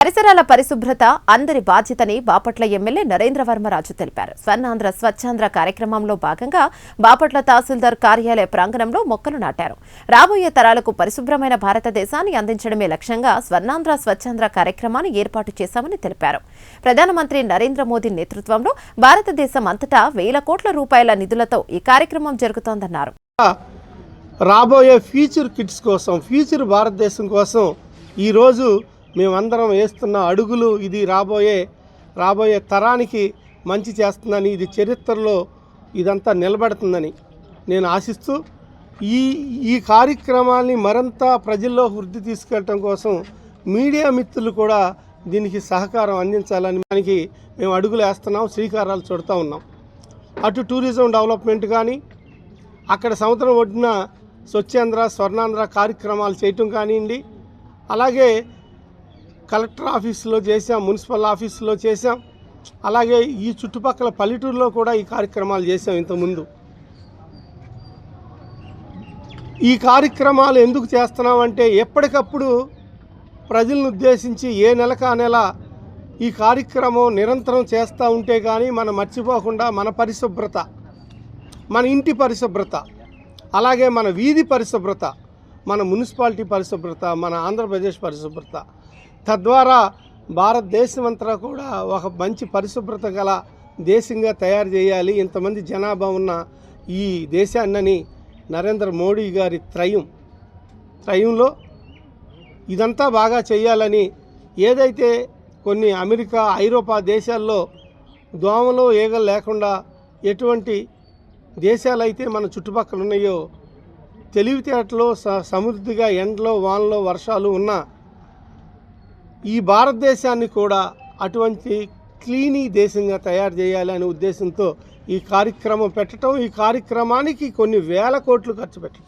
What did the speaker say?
పరిసరాల పరిశుభ్రత అందరి బాధ్యతని బాపట్ల ఎమ్మెల్యే నరేంద్ర వర్మరాజు తెలిపారు. స్వర్ణాంధ్ర స్వచ్ఛాంధ్ర కార్యక్రమంలో భాగంగా బాపట్ల తహసీల్దార్ కార్యాలయ ప్రాంగణంలో మొక్కలు నాటారు. రాబోయే తరాలకు పరిశుభ్రమైన భారతదేశాన్ని అందించడమే లక్ష్యంగా స్వర్ణాంధ్ర స్వచ్ఛాంధ్ర కార్యక్రమాన్ని ఏర్పాటు చేశామని తెలిపారు. ప్రధానమంత్రి నరేంద్ర మోదీ నేతృత్వంలో భారతదేశం అంతటా వేల కోట్ల రూపాయల నిధులతో ఈ కార్యక్రమం జరుగుతోందన్నారు. రాబోయే ఫ్యూచర్ కిడ్స్ కోసం, ఫ్యూచర్ భారతదేశం కోసం ఈరోజు మేమందరం వేస్తున్న అడుగులు ఇది రాబోయే తరానికి మంచి చేస్తుందని, ఇది చరిత్రలో ఇదంతా నిలబడుతుందని నేను ఆశిస్తూ ఈ కార్యక్రమాన్ని మరింత ప్రజల్లో వృద్ధి తీసుకెళ్ళటం కోసం మీడియా మిత్రులు కూడా దీనికి సహకారం అందించాలని దానికి మేము అడుగులు వేస్తున్నాం, శ్రీకారాలు చుడుతూ ఉన్నాం. అటు టూరిజం డెవలప్మెంట్ కానీ, అక్కడ సముద్రం ఒడ్డున స్వచ్ఛాంధ్ర స్వర్ణాంధ్ర కార్యక్రమాలు చేయటం కానివ్వండి, అలాగే కలెక్టర్ ఆఫీసులో చేసాం, మున్సిపల్ ఆఫీసులో చేసాం, అలాగే ఈ చుట్టుపక్కల పల్లెటూరులో కూడా ఈ కార్యక్రమాలు చేసాం. ఇంతకుముందు ఈ కార్యక్రమాలు ఎందుకు చేస్తున్నామంటే ఎప్పటికప్పుడు ప్రజలను ఉద్దేశించి ఏ నెలకు ఆ నెల ఈ కార్యక్రమం నిరంతరం చేస్తూ ఉంటే కానీ మనం మర్చిపోకుండా మన పరిశుభ్రత, మన ఇంటి పరిశుభ్రత, అలాగే మన వీధి పరిశుభ్రత, మన మున్సిపాలిటీ పరిశుభ్రత, మన ఆంధ్రప్రదేశ్ పరిశుభ్రత, తద్వారా భారతదేశం అంతా కూడా ఒక మంచి పరిశుభ్రత గల దేశంగా తయారు చేయాలి. ఇంతమంది జనాభా ఉన్న ఈ దేశాన్ని నరేంద్ర మోడీ గారి త్రయంలో ఇదంతా బాగా చేయాలని, ఏదైతే కొన్ని అమెరికా, ఐరోపా దేశాల్లో దోమలు ఈగలు లేకుండా ఎటువంటి దేశాలైతే మన చుట్టుపక్కల ఉన్నాయో, తెలివితేటలో సమృద్ధిగా ఎండలో వానలో వర్షాలు ఉన్న ఈ భారతదేశాన్ని కూడా అటువంటి క్లీనీ దేశంగా తయారు చేయాలి అనే ఉద్దేశంతో ఈ కార్యక్రమం పెట్టడం, ఈ కార్యక్రమానికి కొన్ని వేల కోట్లు ఖర్చు పెట్టడం.